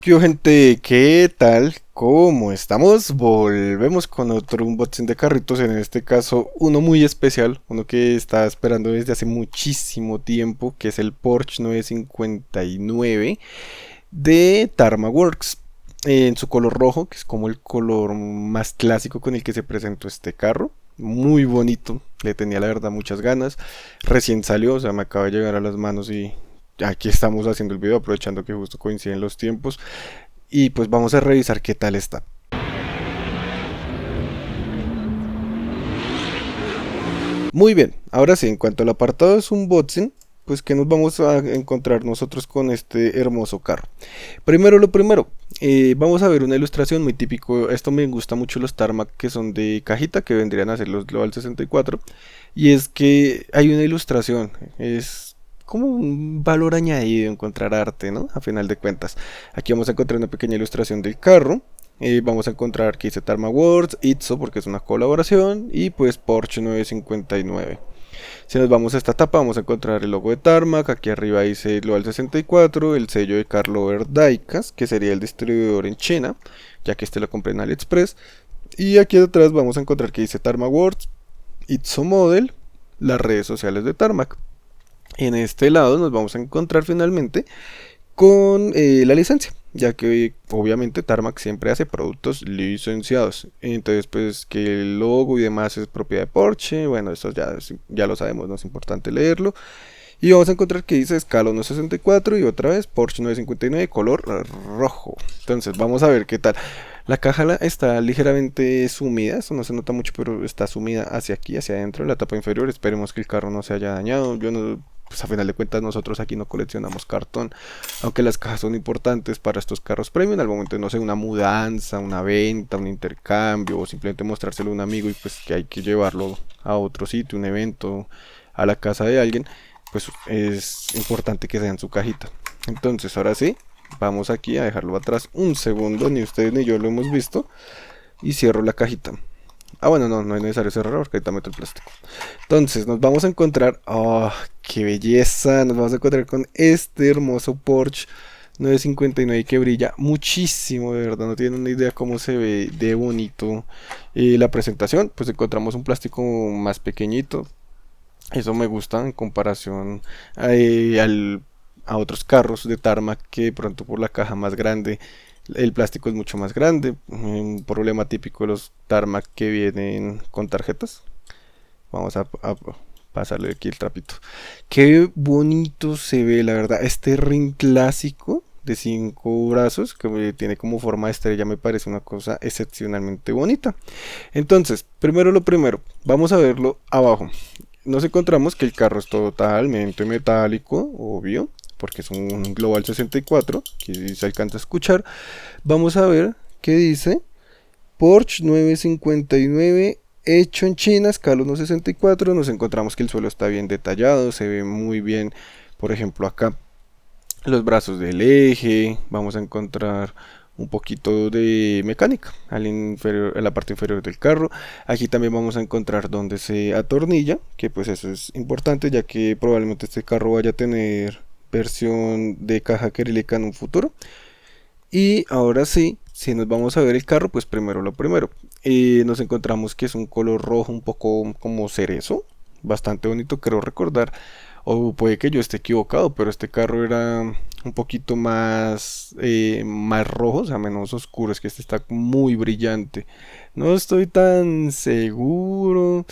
¿Qué hubo, gente? ¿Qué tal? ¿Cómo estamos? Volvemos con otro unboxing de carritos, en este caso uno muy especial, uno que estaba esperando desde hace muchísimo tiempo, que es el Porsche 959 de Tarma Works, en su color rojo, que es como el color más clásico con el que se presentó este carro. Muy bonito, le tenía la verdad muchas ganas. Recién salió, o sea, me acaba de llegar a las manos y aquí estamos haciendo el video, aprovechando que justo coinciden los tiempos. Y pues vamos a revisar qué tal está. Muy bien, ahora sí, en cuanto al apartado es unboxing, pues que nos vamos a encontrar nosotros con este hermoso carro. Primero lo primero, vamos a ver una ilustración muy típico. Esto me gusta mucho los Tarmac que son de cajita, que vendrían a ser los Global 64. Y es que hay una ilustración, es como un valor añadido encontrar arte, ¿no? A final de cuentas. Aquí vamos a encontrar una pequeña ilustración del carro. Vamos a encontrar que dice Tarma Words, Itzo porque es una colaboración y pues Porsche 959. Si nos vamos a esta tapa vamos a encontrar el logo de Tarmac, aquí arriba dice Global 64, el sello de Carlover Diecast, que sería el distribuidor en China, ya que este lo compré en AliExpress. Y aquí atrás vamos a encontrar que dice Tarmac Words, Itzo Model, las redes sociales de Tarmac. En este lado nos vamos a encontrar finalmente con la licencia, ya que obviamente Tarmac siempre hace productos licenciados. Entonces, pues que el logo y demás es propiedad de Porsche, bueno, esto ya lo sabemos, no es importante leerlo. Y vamos a encontrar que dice escala 1.64 y otra vez Porsche 959 color rojo. Entonces, vamos a ver qué tal. La caja está ligeramente sumida, eso no se nota mucho, pero está sumida hacia aquí, hacia adentro, en la tapa inferior. Esperemos que el carro no se haya dañado. Yo no, pues a final de cuentas nosotros aquí no coleccionamos cartón, aunque las cajas son importantes para estos carros premium, al momento de, no sé, una mudanza, una venta, un intercambio o simplemente mostrárselo a un amigo y pues que hay que llevarlo a otro sitio, un evento, a la casa de alguien, pues es importante que sea en su cajita. Entonces ahora sí, vamos aquí a dejarlo atrás un segundo, ni ustedes ni yo lo hemos visto, y cierro la cajita. Ah, bueno, no, no es necesario cerrar porque ahorita meto el plástico. Entonces nos vamos a encontrar, oh, qué belleza, nos vamos a encontrar con este hermoso Porsche 959 que brilla muchísimo, de verdad, no tienen una idea cómo se ve de bonito. La presentación, pues encontramos un plástico más pequeñito, eso me gusta en comparación a otros carros de Tarmac que de pronto por la caja más grande el plástico es mucho más grande. Un problema típico de los Tarmac que vienen con tarjetas. Vamos a pasarle aquí el trapito. Qué bonito se ve, la verdad. Este ring clásico de 5 brazos que tiene como forma de estrella me parece una cosa excepcionalmente bonita. Entonces, primero lo primero, vamos a verlo abajo. Nos encontramos que el carro es totalmente metálico, obvio, porque es un Global 64, que se alcanza a escuchar. Vamos a ver qué dice Porsche 959 hecho en China, escala 1.64. Nos encontramos que el suelo está bien detallado, se ve muy bien, por ejemplo acá los brazos del eje. Vamos a encontrar un poquito de mecánica en la parte inferior del carro. Aquí también vamos a encontrar donde se atornilla, que pues eso es importante ya que probablemente este carro vaya a tener versión de caja acrílica en un futuro. Y ahora sí, si nos vamos a ver el carro, pues primero lo primero. Nos encontramos que es un color rojo un poco como cerezo, bastante bonito, creo recordar. O puede que yo esté equivocado, pero este carro era un poquito más rojo, o sea, menos oscuro. Es que este está muy brillante. No estoy tan seguro.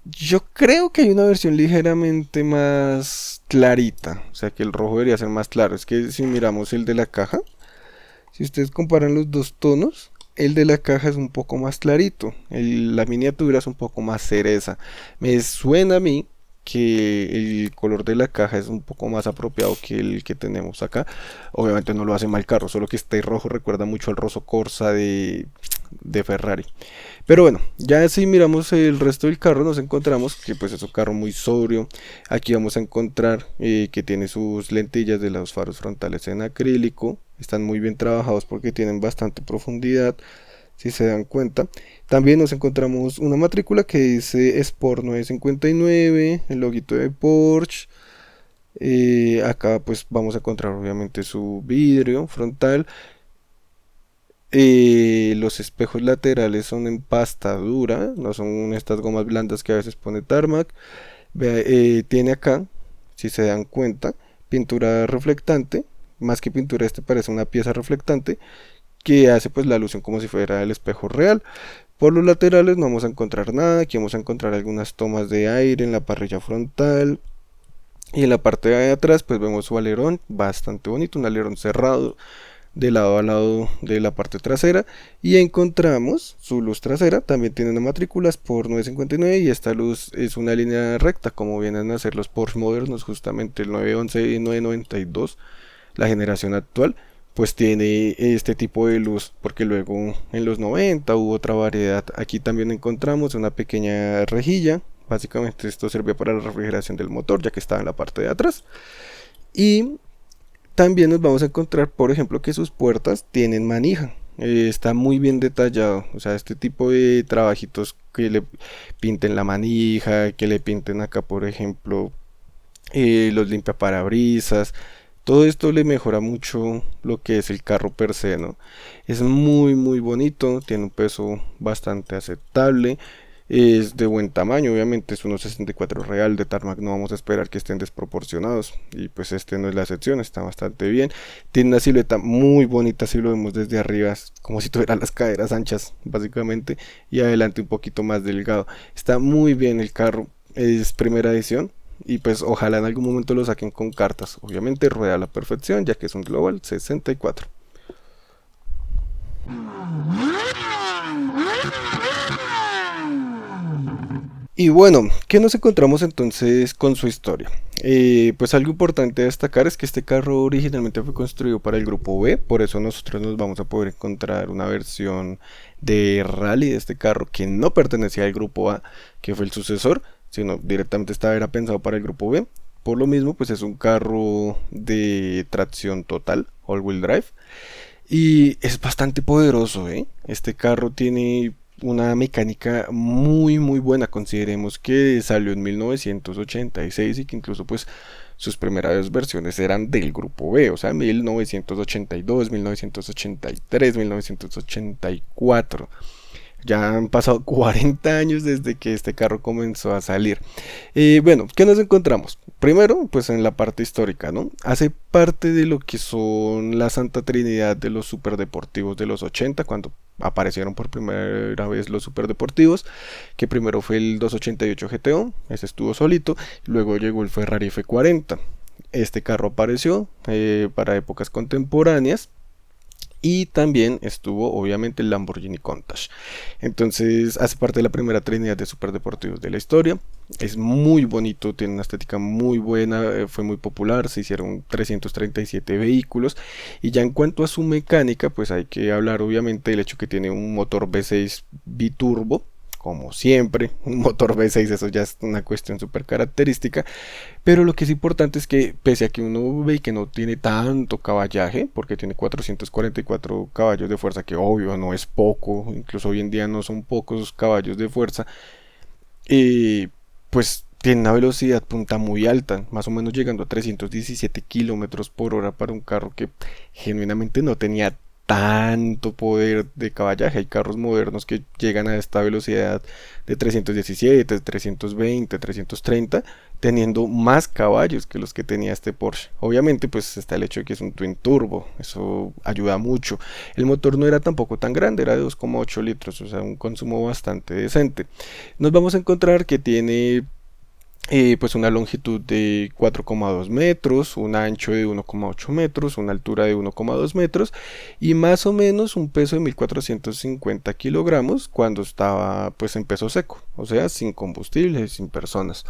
Yo creo que hay una versión ligeramente más clarita, o sea que el rojo debería ser más claro. Es que si miramos el de la caja, si ustedes comparan los dos tonos, el de la caja es un poco más clarito, la miniatura es un poco más cereza. Me suena a mí que el color de la caja es un poco más apropiado que el que tenemos acá. Obviamente no lo hace mal carro, solo que este rojo recuerda mucho al rosso Corsa de Ferrari. Pero bueno, ya si miramos el resto del carro nos encontramos que pues es un carro muy sobrio. Aquí vamos a encontrar que tiene sus lentillas de los faros frontales en acrílico. Están muy bien trabajados porque tienen bastante profundidad, si se dan cuenta. También nos encontramos una matrícula que dice Sport 959, el loguito de Porsche. Acá pues vamos a encontrar obviamente su vidrio frontal. Los espejos laterales son en pasta dura, no son estas gomas blandas que a veces pone Tarmac. Tiene acá, si se dan cuenta, pintura reflectante. Más que pintura, este parece una pieza reflectante que hace pues la alusión como si fuera el espejo real. Por los laterales no vamos a encontrar nada, aquí vamos a encontrar algunas tomas de aire en la parrilla frontal. Y en la parte de atrás pues vemos su alerón, bastante bonito, un alerón cerrado de lado a lado de la parte trasera, y encontramos su luz trasera, también tiene una matrículas por 959 y esta luz es una línea recta como vienen a ser los Porsche modernos, justamente el 911 y 992, la generación actual pues tiene este tipo de luz, porque luego en los 90 hubo otra variedad. Aquí también encontramos una pequeña rejilla, básicamente esto sirve para la refrigeración del motor ya que estaba en la parte de atrás. Y también nos vamos a encontrar, por ejemplo, que sus puertas tienen manija. Está muy bien detallado. O sea, este tipo de trabajitos que le pinten la manija, que le pinten acá, por ejemplo, los limpiaparabrisas. Todo esto le mejora mucho lo que es el carro per se, ¿no? Es muy muy bonito, tiene un peso bastante aceptable, es de buen tamaño, obviamente es 1,64 real, de Tarmac no vamos a esperar que estén desproporcionados, y pues este no es la excepción, está bastante bien. Tiene una silueta muy bonita si lo vemos desde arriba, es como si tuviera las caderas anchas básicamente, y adelante un poquito más delgado. Está muy bien el carro, es primera edición. Y pues ojalá en algún momento lo saquen con cartas. Obviamente rueda a la perfección ya que es un Global 64. Y bueno, ¿qué nos encontramos entonces con su historia? Pues algo importante a destacar es que este carro originalmente fue construido para el grupo B, por eso nosotros nos vamos a poder encontrar una versión de rally de este carro que no pertenecía al grupo A, que fue el sucesor, sino directamente era pensado para el grupo B. Por lo mismo, pues es un carro de tracción total, all-wheel drive, y es bastante poderoso, ¿eh? Este carro tiene una mecánica muy muy buena. Consideremos que salió en 1986 y que incluso pues sus primeras versiones eran del grupo B, o sea, 1982, 1983, 1984. Ya han pasado 40 años desde que este carro comenzó a salir. Bueno, ¿qué nos encontramos? Primero, pues en la parte histórica, ¿no? Hace parte de lo que son la Santa Trinidad de los superdeportivos de los 80, cuando aparecieron por primera vez los superdeportivos, que primero fue el 288 GTO, ese estuvo solito, luego llegó el Ferrari F40. Este carro apareció para épocas contemporáneas, y también estuvo obviamente el Lamborghini Countach. Entonces hace parte de la primera trinidad de superdeportivos de la historia. Es muy bonito, tiene una estética muy buena, fue muy popular, se hicieron 337 vehículos. Y ya en cuanto a su mecánica, pues hay que hablar obviamente del hecho que tiene un motor V6 biturbo, como siempre, un motor V6, eso ya es una cuestión súper característica. Pero lo que es importante es que pese a que uno ve que no tiene tanto caballaje, porque tiene 444 caballos de fuerza, que obvio no es poco, incluso hoy en día no son pocos caballos de fuerza, pues tiene una velocidad punta muy alta, más o menos llegando a 317 kilómetros por hora para un carro que genuinamente no tenía tanto poder de caballaje. Hay carros modernos que llegan a esta velocidad de 317, 320, 330, teniendo más caballos que los que tenía este Porsche. Obviamente pues está el hecho de que es un twin turbo, eso ayuda mucho. El motor no era tampoco tan grande, era de 2,8 litros, o sea, un consumo bastante decente. Nos vamos a encontrar que tiene pues una longitud de 4,2 metros, un ancho de 1,8 metros, una altura de 1,2 metros y más o menos un peso de 1450 kilogramos cuando estaba pues en peso seco, o sea, sin combustible, sin personas.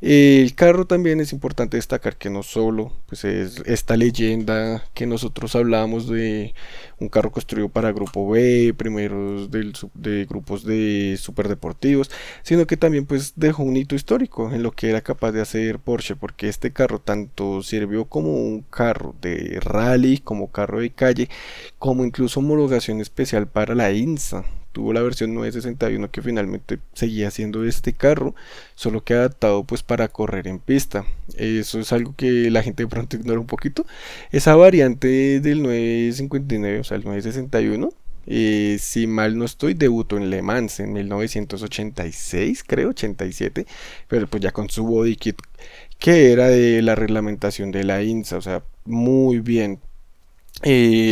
El carro también es importante destacar que no solo pues es esta leyenda que nosotros hablamos de un carro construido para grupo B, primeros de grupos de superdeportivos, sino que también pues dejó un hito histórico en lo que era capaz de hacer Porsche, porque este carro tanto sirvió como un carro de rally, como carro de calle, como incluso homologación especial para la INSA, tuvo la versión 961 que finalmente seguía siendo este carro, solo que adaptado pues para correr en pista. Eso es algo que la gente de pronto ignora un poquito. Esa variante del 959, o sea el 961, si mal no estoy, debutó en Le Mans en 1986, creo, 87, pero pues ya con su body kit que era de la reglamentación de la INSA, o sea, muy bien.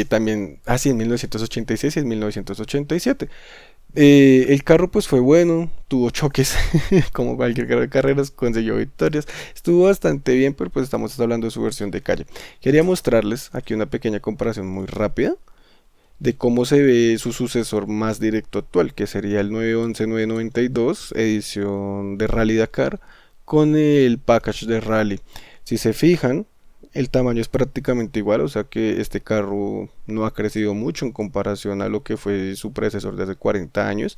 También así en 1986 y en 1987. El carro pues fue bueno, tuvo choques como cualquier carro de carreras, consiguió victorias, estuvo bastante bien, pero pues estamos hablando de su versión de calle. Quería mostrarles aquí una pequeña comparación muy rápida de cómo se ve su sucesor más directo actual, que sería el 911-992 edición de Rally Dakar con el package de Rally. Si se fijan, el tamaño es prácticamente igual, o sea que este carro no ha crecido mucho en comparación a lo que fue su predecesor de hace 40 años.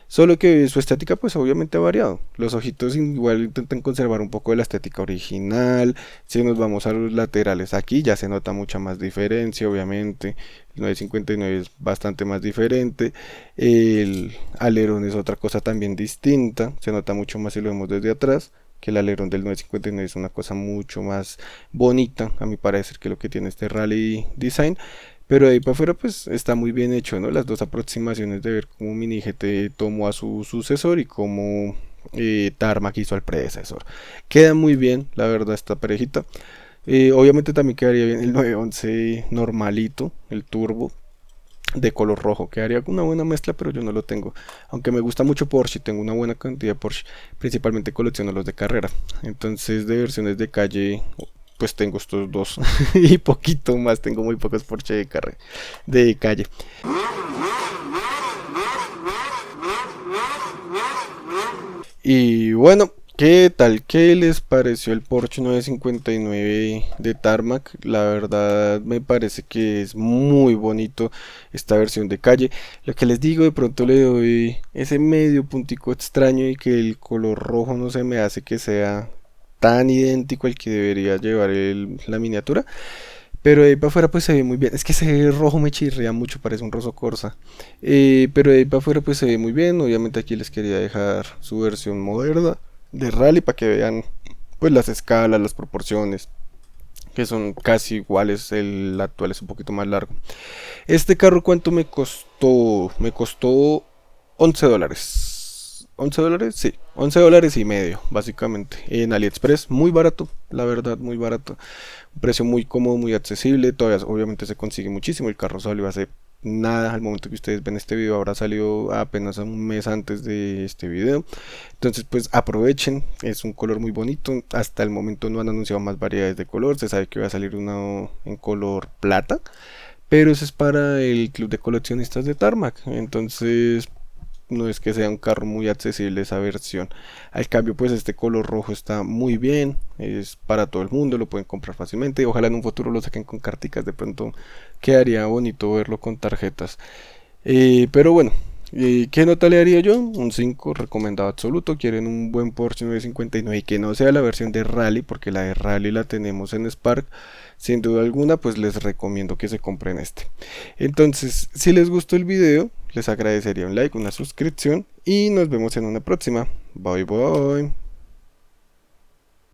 Solo que su estética pues obviamente ha variado. Los ojitos igual intentan conservar un poco de la estética original. Si nos vamos a los laterales aquí ya se nota mucha más diferencia obviamente. El 959 es bastante más diferente. El alerón es otra cosa también distinta. Se nota mucho más si lo vemos desde atrás. Que el alerón del 959 es una cosa mucho más bonita a mi parecer que lo que tiene este Rally Design. Pero de ahí para afuera pues está muy bien hecho, ¿no? Las dos aproximaciones de ver cómo Mini GT tomó a su sucesor y cómo Tarmac hizo al predecesor. Queda muy bien, la verdad, esta parejita. Obviamente también quedaría bien el 911 normalito, el turbo de color rojo. Quedaría con una buena mezcla, pero yo no lo tengo. Aunque me gusta mucho Porsche, tengo una buena cantidad de Porsche. Principalmente colecciono los de carrera. Entonces de versiones de calle pues tengo estos dos y poquito más, tengo muy pocos Porsche de calle. Y bueno, ¿qué tal? ¿Qué les pareció el Porsche 959 de Tarmac? La verdad me parece que es muy bonito esta versión de calle. Lo que les digo, de pronto le doy ese medio puntico extraño y que el color rojo no se me hace que sea tan idéntico al que debería llevar la miniatura. Pero de ahí para afuera pues se ve muy bien. Es que ese rojo me chirrea mucho, parece un roso corsa. Pero de ahí para afuera pues se ve muy bien. Obviamente aquí les quería dejar su versión moderna de rally para que vean pues las escalas, las proporciones, que son casi iguales. El actual es un poquito más largo. Este carro, ¿cuánto me costó? Me costó $11. $11, sí, $11 y medio, básicamente. En AliExpress, muy barato, la verdad, muy barato. Un precio muy cómodo, muy accesible. Todavía, obviamente, se consigue muchísimo. El carro salió hace nada. Al momento que ustedes ven este video, habrá salido apenas un mes antes de este video. Entonces, pues aprovechen. Es un color muy bonito. Hasta el momento no han anunciado más variedades de color. Se sabe que va a salir uno en color plata, pero eso es para el club de coleccionistas de Tarmac. Entonces no es que sea un carro muy accesible esa versión. Al cambio pues este color rojo está muy bien, es para todo el mundo, lo pueden comprar fácilmente. Ojalá en un futuro lo saquen con carticas, de pronto quedaría bonito verlo con tarjetas. Pero bueno, ¿qué nota le daría yo? Un 5, recomendado absoluto. Quieren un buen Porsche 959 y que no sea la versión de Rally, porque la de Rally la tenemos en Spark. Sin duda alguna, pues les recomiendo que se compren este. Entonces, si les gustó el video, les agradecería un like, una suscripción y nos vemos en una próxima. Bye bye.